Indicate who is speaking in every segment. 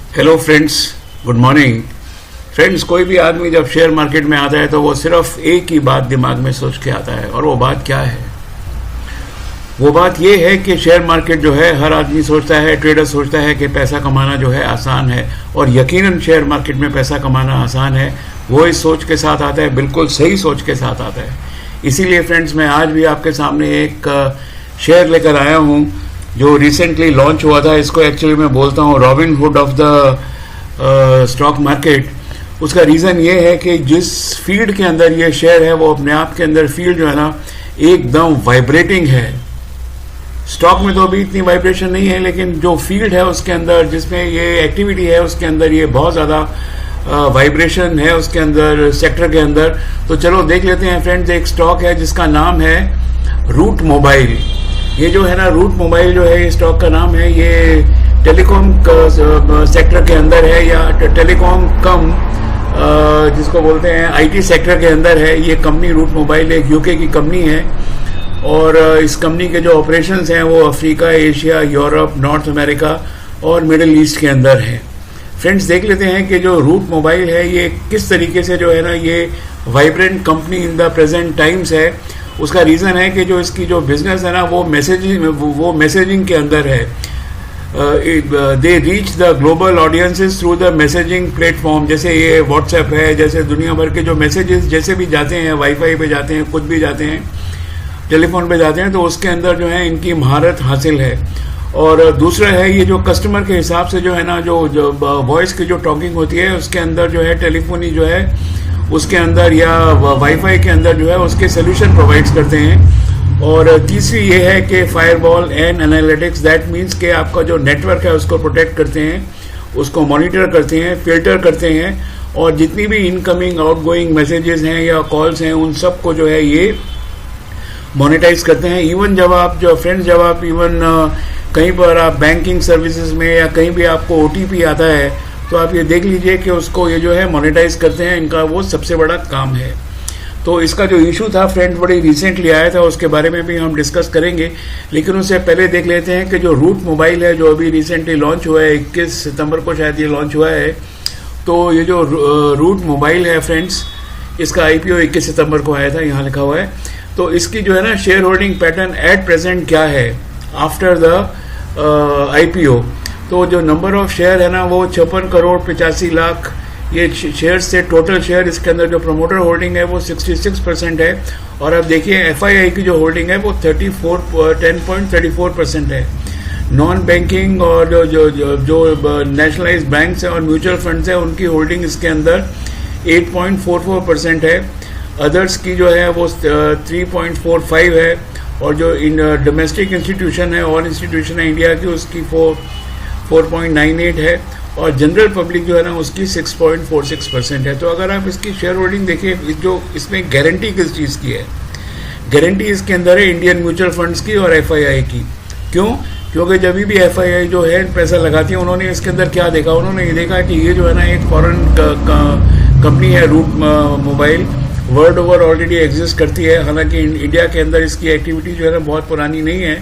Speaker 1: Hello friends, good morning. Friends, कोई भी आदमी जब शेयर मार्केट में आता है तो वो सिर्फ एक ही बात दिमाग में सोच के आता है, और वो बात क्या है? वो बात ये है कि शेयर मार्केट जो है, हर आदमी सोचता है, ट्रेडर सोचता है कि पैसा कमाना जो है आसान है, और यकीनन शेयर मार्केट में पैसा कमाना आसान है। वो इस सोच के साथ आता है, बिल्कुल सही सोच के साथ आता है। इसीलिए फ्रेंड्स, मैं आज भी आपके सामने एक शेयर लेकर आया हूँ जो रिसेंटली लॉन्च हुआ था। इसको एक्चुअली मैं बोलता हूँ robin hood of the stock market. उसका रीज़न ये है कि जिस फील्ड के अंदर ये शेयर है, वो अपने आप के अंदर फील्ड जो है ना, एकदम वाइब्रेटिंग है। स्टॉक में तो अभी इतनी वाइब्रेशन नहीं है, लेकिन जो फील्ड है उसके अंदर, जिसमें ये एक्टिविटी है, उसके अंदर ये बहुत ज़्यादा वाइब्रेशन है उसके अंदर, सेक्टर के अंदर। तो चलो देख लेते हैं फ्रेंड्स। एक स्टॉक है जिसका नाम है रूट मोबाइल। ये जो है ना, रूट मोबाइल जो है, ये स्टॉक का नाम है। ये टेलीकॉम सेक्टर के अंदर है, या टेलीकॉम कम जिसको बोलते हैं आईटी सेक्टर के अंदर है। ये कंपनी रूट मोबाइल एक यूके की कंपनी है, और इस कंपनी के जो ऑपरेशंस हैं वो Africa, Asia, Europe, north America और मिडिल ईस्ट के अंदर है। फ्रेंड्स, देख लेते हैं कि जो रूट मोबाइल है ये किस तरीके से जो है ना, ये vibrant company in the present times है। उसका रीज़न है कि जो इसकी जो बिजनेस है ना, वो मैसेजिंग के अंदर है। They reach the global audiences through the messaging platform. जैसे ये व्हाट्सएप है, जैसे दुनिया भर के जो मैसेजेस जैसे भी जाते हैं, वाईफाई पे जाते हैं, कुछ भी जाते हैं, टेलीफोन पे जाते हैं, तो उसके अंदर जो है इनकी महारत हासिल है। और दूसरा है, ये जो कस्टमर के हिसाब से जो है ना, जो वॉइस की जो टॉकिंग होती है उसके अंदर जो है, टेलीफोनी जो है उसके अंदर, या वाईफाई के अंदर जो है उसके सोल्यूशन प्रोवाइड्स करते हैं। और तीसरी ये है कि firewall and analytics. That means कि आपका जो नेटवर्क है उसको प्रोटेक्ट करते हैं, उसको मॉनिटर करते हैं, फिल्टर करते हैं, और जितनी भी इनकमिंग आउटगोइंग मैसेजेस हैं या कॉल्स हैं, उन सब को जो है ये मोनेटाइज करते हैं। इवन जब आप इवन कहीं पर आप बैंकिंग सर्विसेज में या कहीं भी आपको ओटीपी आता है, तो आप ये देख लीजिए कि उसको ये जो है मोनेटाइज करते हैं। इनका वो सबसे बड़ा काम है। तो इसका जो इशू था फ्रेंड्स, बड़ी रिसेंटली आया था, उसके बारे में भी हम डिस्कस करेंगे। लेकिन उससे पहले देख लेते हैं कि जो रूट मोबाइल है, जो अभी रिसेंटली लॉन्च हुआ है, 21 सितंबर को शायद ये लॉन्च हुआ है। तो ये जो रूट मोबाइल है फ्रेंड्स, इसका आईपीओ 21 सितंबर को आया था, यहाँ लिखा हुआ है। तो इसकी जो है ना, share holding pattern at present क्या है आफ्टर द आईपीओ। तो जो नंबर ऑफ शेयर है ना, वो 56 करोड़ 85 लाख ये शेयर से टोटल शेयर। इसके अंदर जो प्रमोटर होल्डिंग है वो 66% है। और अब देखिए एफआईआई की जो होल्डिंग है वो 10.34% है। नॉन बैंकिंग और जो नेशनलाइज बैंक्स हैं और म्यूचुअल फंड्स हैं, उनकी होल्डिंग इसके अंदर 8.44% है। अदर्स की जो है वो 3.45 है। और जो डोमेस्टिक इंस्टीट्यूशन है और इंस्टीट्यूशन है इंडिया की, उसकी 4.98 है। और जनरल पब्लिक जो है ना, उसकी 6.46% है। तो अगर आप इसकी शेयर होल्डिंग देखिए, जो इसमें गारंटी किस चीज़ की है? गारंटी इसके अंदर है इंडियन म्यूचुअल फंड्स की और एफआईआई की। क्यों? क्योंकि जब भी एफआईआई जो है पैसा लगाती है, उन्होंने इसके अंदर क्या देखा? उन्होंने ये देखा कि ये जो है ना, एक फॉरेन कंपनी है Route Mobile, world over already exist करती है। हालांकि इंडिया के अंदर इसकी एक्टिविटी जो है ना, बहुत पुरानी नहीं है।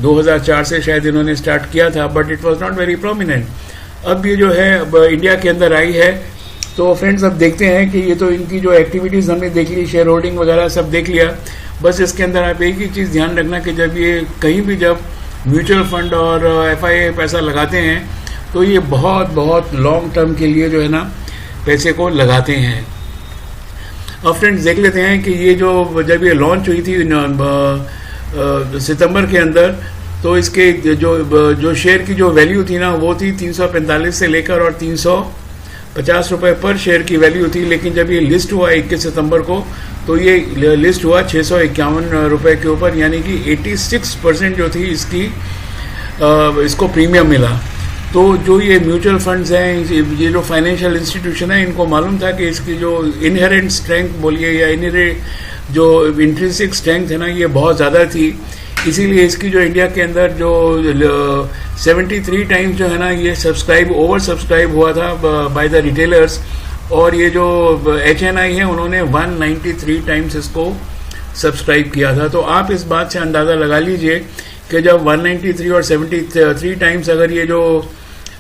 Speaker 1: 2004 से शायद इन्होंने स्टार्ट किया था, but it was not very prominent. अब ये जो है इंडिया के अंदर आई है। तो फ्रेंड्स, अब देखते हैं कि ये तो इनकी जो एक्टिविटीज़ हमने देख ली, शेयर होल्डिंग वगैरह सब देख लिया। बस इसके अंदर आप एक ही चीज़ ध्यान रखना कि जब ये कहीं भी जब म्यूचुअल फंड और एफआईआई पैसा लगाते हैं, तो ये बहुत बहुत लॉन्ग टर्म के लिए जो है ना, पैसे को लगाते हैं। अब फ्रेंड्स, देख लेते हैं कि ये जब ये लॉन्च हुई थी सितंबर के अंदर, तो इसके जो शेयर की जो वैल्यू थी ना, वो थी 345 से लेकर और 350 रुपये पर शेयर की वैल्यू थी। लेकिन जब ये लिस्ट हुआ 21 सितंबर को, तो ये लिस्ट हुआ 651 रुपये के ऊपर, यानी कि 86% जो थी इसको प्रीमियम मिला। तो जो ये म्यूचुअल फंड्स हैं, ये जो फाइनेंशियल इंस्टीट्यूशन है, इनको मालूम था कि इसकी जो इनहेरेंट स्ट्रेंथ बोलिए या जो इंट्रिंसिक स्ट्रेंथ है ना, ये बहुत ज़्यादा थी। इसीलिए इसकी जो इंडिया के अंदर जो 73 टाइम्स जो है ना, ये ओवर सब्सक्राइब हुआ था बाय द रिटेलर्स। और ये जो HNI है, उन्होंने 193 टाइम्स इसको सब्सक्राइब किया था। तो आप इस बात से अंदाज़ा लगा लीजिए कि जब 193 और 73 टाइम्स अगर ये जो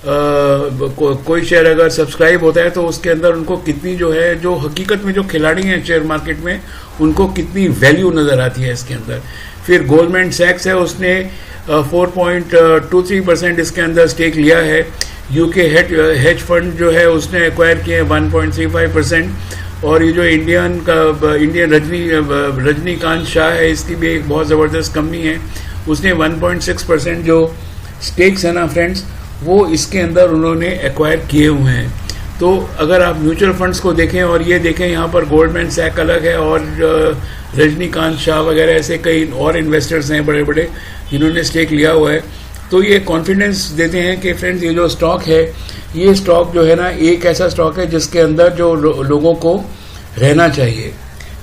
Speaker 1: कोई शेयर अगर सब्सक्राइब होता है तो उसके अंदर उनको कितनी जो है, जो हकीकत में जो खिलाड़ी हैं शेयर मार्केट में, उनको कितनी वैल्यू नज़र आती है इसके अंदर। फिर गोल्डमैन सैक्स है, उसने 4.23% इसके अंदर स्टेक लिया है। यूके हेज फंड जो है उसने एक्वायर किए 1.35%। और ये जो इंडियन रजनीकांत शाह है, इसकी भी एक बहुत ज़बरदस्त कंपनी है, उसने 1.6% जो स्टेक्स है ना फ्रेंड्स, वो इसके अंदर उन्होंने एक्वायर किए हुए हैं। तो अगर आप म्यूचुअल फंड्स को देखें और ये देखें, यहाँ पर गोल्डमैन सैक अलग है और रजनीकांत शाह वगैरह ऐसे कई और इन्वेस्टर्स हैं बड़े बड़े जिन्होंने स्टेक लिया हुआ है। तो ये कॉन्फिडेंस देते हैं कि फ्रेंड्स ये जो स्टॉक है, ये स्टॉक जो है ना एक ऐसा स्टॉक है जिसके अंदर जो लोगों को रहना चाहिए।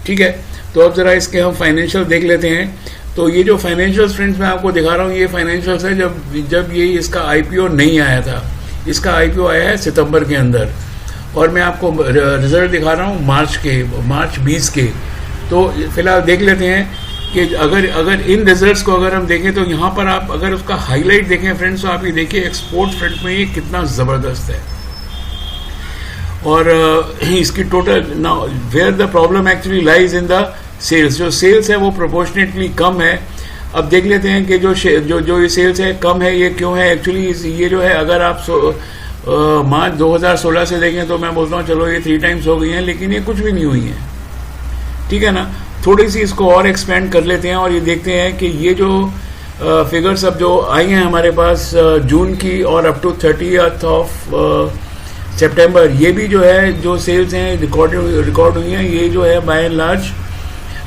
Speaker 1: ठीक है, तो अब ज़रा इसके हम फाइनेंशियल देख लेते हैं। तो ये जो फाइनेंशियल्स फ्रेंड्स मैं आपको दिखा रहा हूँ, ये फाइनेंशियल्स है जब ये इसका आईपीओ नहीं आया था। इसका आईपीओ आया है सितंबर के अंदर, और मैं आपको रिजल्ट दिखा रहा हूँ मार्च 20 के। तो फिलहाल देख लेते हैं कि अगर इन रिजल्ट्स को अगर हम देखें तो यहाँ पर आप अगर उसका हाईलाइट देखें फ्रेंड्स, तो आप ये देखिए एक्सपोर्ट फ्रंट में ये कितना ज़बरदस्त है। और इसकी total now where the problem actually lies in the sales. जो सेल्स है वो प्रोपोर्शनेटली कम है। अब देख लेते हैं कि जो ये सेल्स है कम है, ये क्यों है। एक्चुअली ये जो है अगर आप मार्च 2016 से देखें तो मैं बोलता हूँ चलो ये 3 टाइम्स हो गई हैं, लेकिन ये कुछ भी नहीं हुई है। ठीक है ना, थोड़ी सी इसको और एक्सपेंड कर लेते हैं और ये देखते हैं कि ये जो फिगर्स अब जो आई हैं हमारे पास जून की और अप टू 30th ऑफ सितंबर, ये भी जो है जो सेल्स हैं रिकॉर्ड हुई हैं, ये जो है बाय एंड लार्ज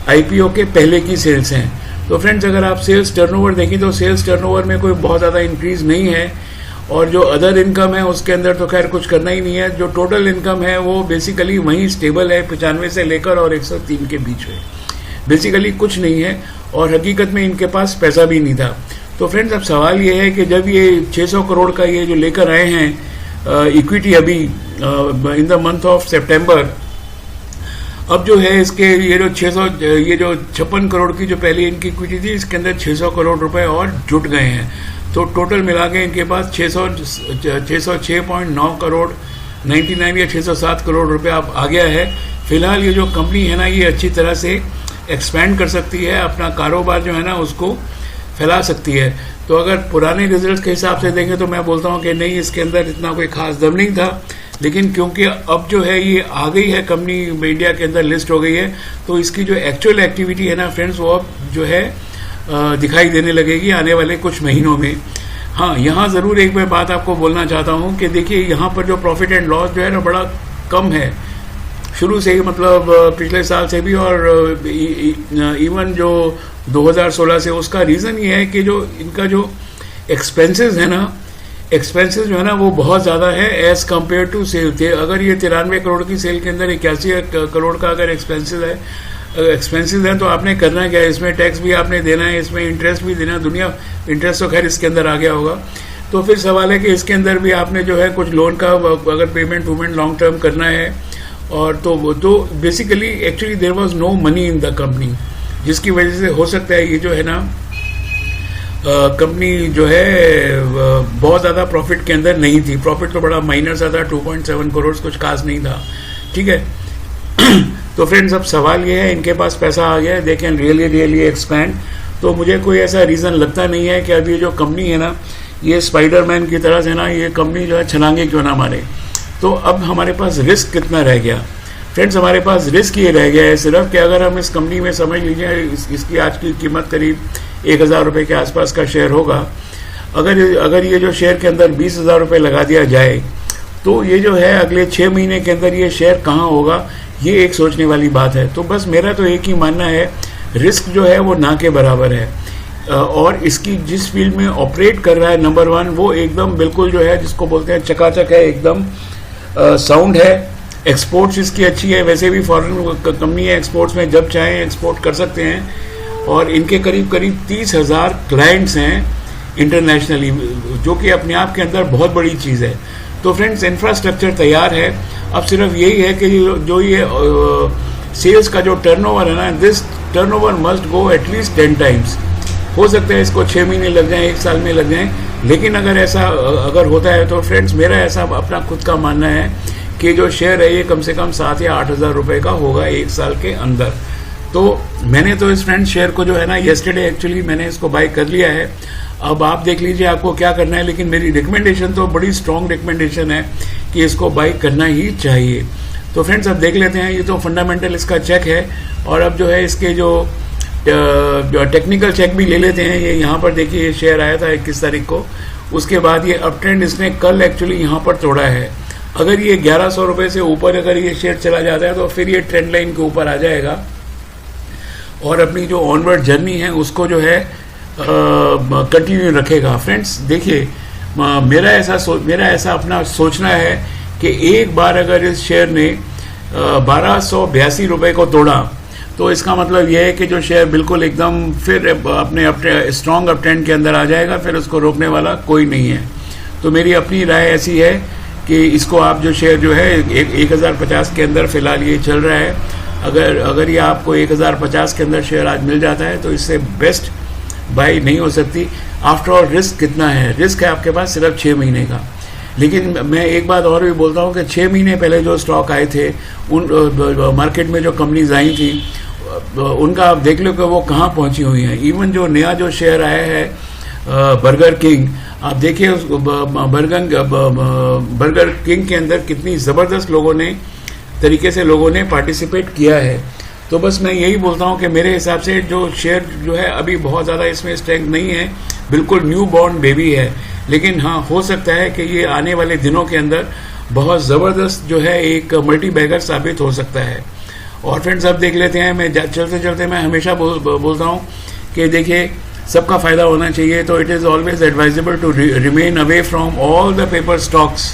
Speaker 1: आईपीओ के पहले की सेल्स हैं। तो फ्रेंड्स अगर आप सेल्स टर्नओवर देखें तो सेल्स टर्नओवर में कोई बहुत ज़्यादा इंक्रीज नहीं है, और जो अदर इनकम है उसके अंदर तो खैर कुछ करना ही नहीं है। जो टोटल इनकम है वो बेसिकली वहीं स्टेबल है 95 से लेकर और 103 के बीच में, बेसिकली कुछ नहीं है, और हकीकत में इनके पास पैसा भी नहीं था। तो फ्रेंड्स अब सवाल ये है कि जब ये 600 करोड़ का ये जो लेकर आए हैं इक्विटी अभी इन द मंथ ऑफ सितंबर, अब जो है इसके ये जो 56 करोड़ की जो पहले इनकी इक्विटी थी, इसके अंदर 600 करोड़ रुपए और जुट गए हैं। तो टोटल मिला के इनके पास 606.9 करोड़ 99 या 607 करोड़ रुपए अब आ गया है। फिलहाल ये जो कंपनी है ना, ये अच्छी तरह से एक्सपैंड कर सकती है, अपना कारोबार जो है ना उसको फैला सकती है। तो अगर पुराने रिजल्ट्स के हिसाब से देखें तो मैं बोलता हूँ कि नहीं, इसके अंदर इतना कोई खास दम नहीं था, लेकिन क्योंकि अब जो है ये आ गई है कंपनी इंडिया के अंदर लिस्ट हो गई है, तो इसकी जो एक्चुअल एक्टिविटी है ना फ्रेंड्स, वो अब जो है दिखाई देने लगेगी आने वाले कुछ महीनों में। हाँ, यहाँ ज़रूर एक मैं बात आपको बोलना चाहता हूँ कि देखिए यहाँ पर जो प्रॉफिट एंड लॉस जो है ना बड़ा कम है शुरू से ही, मतलब पिछले साल से भी, और इवन जो 2016 से। उसका रीज़न ये है कि जो इनका जो एक्सपेंसेस है ना, एक्सपेंसेस जो है ना वो बहुत ज़्यादा है एज़ कम्पेयर टू सेल थे। अगर ये 93 करोड़ की सेल के अंदर 81 करोड़ का अगर एक्सपेंसेस है तो आपने करना क्या है, इसमें टैक्स भी आपने देना है, इसमें इंटरेस्ट भी देना, दुनिया इंटरेस्ट तो खैर इसके अंदर आ गया होगा। तो फिर सवाल है कि इसके अंदर भी आपने जो है कुछ लोन का अगर पेमेंट लॉन्ग टर्म करना है, और तो basically actually there was no money in the company, जिसकी वजह से हो सकता है ये जो है ना कंपनी जो है बहुत ज़्यादा प्रॉफिट के अंदर नहीं थी। प्रॉफिट तो बड़ा माइनर सा था, 2.7 करोड़, कुछ खास नहीं था। ठीक है तो फ्रेंड्स अब सवाल ये है, इनके पास पैसा आ गया है, दे कैन रियली एक्सपैंड। तो मुझे कोई ऐसा रीज़न लगता नहीं है कि अभी जो कंपनी है ना, ये स्पाइडरमैन की तरह से ना ये कंपनी जो है छलांगे क्यों ना मारे। तो अब हमारे पास रिस्क कितना रह गया फ्रेंड्स, हमारे पास रिस्क ये रह गया है सिर्फ कि अगर हम इस कंपनी में समझ लीजिए इसकी आज की कीमत करीब 1,000 रुपये के आसपास का शेयर होगा। अगर ये जो शेयर के अंदर 20,000 रुपये लगा दिया जाए तो ये जो है अगले 6 महीने के अंदर ये शेयर कहाँ होगा, ये एक सोचने वाली बात है। तो बस मेरा तो एक ही मानना है, रिस्क जो है वो ना के बराबर है, और इसकी जिस फील्ड में ऑपरेट कर रहा है नंबर 1, वो एकदम बिल्कुल जो है जिसको बोलते हैं चकाचक है, एकदम साउंड है। एक्सपोर्ट्स इसकी अच्छी है, वैसे भी फॉरेन कंपनी है, एक्सपोर्ट्स में जब चाहें एक्सपोर्ट कर सकते हैं, और इनके करीब 30,000 क्लाइंट्स हैं इंटरनेशनली, जो कि अपने आप के अंदर बहुत बड़ी चीज़ है। तो फ्रेंड्स इंफ्रास्ट्रक्चर तैयार है, अब सिर्फ यही है कि जो ये सेल्स का जो टर्नओवर है ना, this turnover must go at least 10 times. हो सकता है इसको 6 महीने लग जाएं, 1 साल में लग जाएं, लेकिन अगर ऐसा अगर होता है तो फ्रेंड्स मेरा ऐसा अपना खुद का मानना है कि जो शेयर है ये कम से कम 7 या 8 हज़ार रुपये का होगा 1 साल के अंदर। तो मैंने तो इस फ्रेंड्स शेयर को जो है ना येस्टरडे एक्चुअली मैंने इसको बाय कर लिया है। अब आप देख लीजिए आपको क्या करना है, लेकिन मेरी रिकमेंडेशन तो बड़ी स्ट्रॉन्ग रिकमेंडेशन है कि इसको बाय करना ही चाहिए। तो फ्रेंड्स अब देख लेते हैं, ये तो फंडामेंटल इसका चेक है, और अब जो है इसके जो टेक्निकल चेक भी ले लेते हैं। ये यहाँ पर देखिए ये शेयर आया था 21 तारीख को, उसके बाद ये अप ट्रेंड इसने कल एक्चुअली यहाँ पर तोड़ा है। अगर ये 1100 रुपये से ऊपर अगर ये शेयर चला जाता है तो फिर ये ट्रेंड लाइन के ऊपर आ जाएगा और अपनी जो ऑनवर्ड जर्नी है उसको जो है कंटिन्यू रखेगा। फ्रेंड्स देखिए मेरा ऐसा अपना सोचना है कि एक बार अगर इस शेयर ने 1282 रुपये को तोड़ा तो इसका मतलब यह है कि जो शेयर बिल्कुल एकदम फिर अपने स्ट्रॉन्ग अप ट्रेंड के अंदर आ जाएगा, फिर उसको रोकने वाला कोई नहीं है। तो मेरी अपनी राय ऐसी है कि इसको आप जो शेयर जो है 1050 के अंदर फिलहाल ये चल रहा है, अगर ये आपको 1050 के अंदर शेयर आज मिल जाता है तो इससे बेस्ट बाई नहीं हो सकती। आफ्टर ऑल रिस्क कितना है, रिस्क है आपके पास सिर्फ 6 महीने का। लेकिन मैं एक बात और भी बोलता हूँ कि 6 महीने पहले जो स्टॉक आए थे उन मार्केट में जो कंपनीज आई थी उनका आप देख लो कि वो कहाँ पहुँची हुई हैं। इवन जो नया जो शेयर आया है बर्गर किंग, आप देखिए उस बर्गर किंग के अंदर कितनी ज़बरदस्त तरीके से लोगों ने पार्टिसिपेट किया है। तो बस मैं यही बोलता हूँ कि मेरे हिसाब से जो शेयर जो है अभी बहुत ज़्यादा इसमें स्ट्रेंथ नहीं है, बिल्कुल न्यू बॉर्न बेबी है। लेकिन हाँ हो सकता है कि ये आने वाले दिनों के अंदर बहुत ज़बरदस्त जो है एक मल्टी बैगर साबित हो सकता है। और फ्रेंड्स अब देख लेते हैं, मैं चलते चलते मैं हमेशा बोलता हूँ कि देखिए सबका फ़ायदा होना चाहिए। तो it is always advisable to remain away from all the paper stocks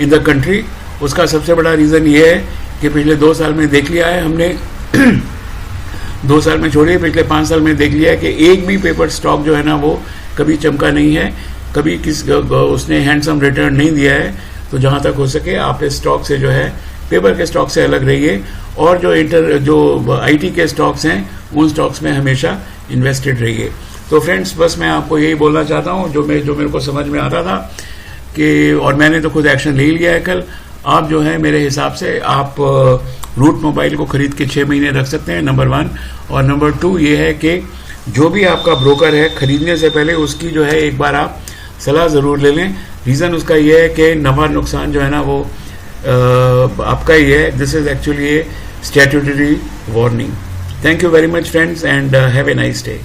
Speaker 1: in the country. उसका सबसे बड़ा रीज़न ये है कि पिछले 2 साल में देख लिया है हमने 2 साल में छोड़िए, पिछले 5 साल में देख लिया है कि एक भी पेपर स्टॉक जो है ना वो कभी चमका नहीं है, कभी उसने हैंडसम रिटर्न नहीं दिया है। तो जहाँ तक हो सके आप इस स्टॉक से जो है पेपर के स्टॉक से अलग रहिए और जो आईटी के स्टॉक्स हैं उन स्टॉक्स में हमेशा इन्वेस्टेड रहिए। तो फ्रेंड्स बस मैं आपको यही बोलना चाहता हूँ जो मेरे को समझ में आता था कि, और मैंने तो खुद एक्शन ले लिया है कल। आप जो है मेरे हिसाब से आप रूट मोबाइल को खरीद के 6 महीने रख सकते हैं, नंबर 1। और नंबर 2 ये है कि जो भी आपका ब्रोकर है खरीदने से पहले उसकी जो है एक बार आप सलाह ज़रूर ले लें। रीज़न उसका ये है कि नफा नुकसान जो है ना वो आपका ही है। This is actually A statutory warning. Thank you very much friends and have a nice day.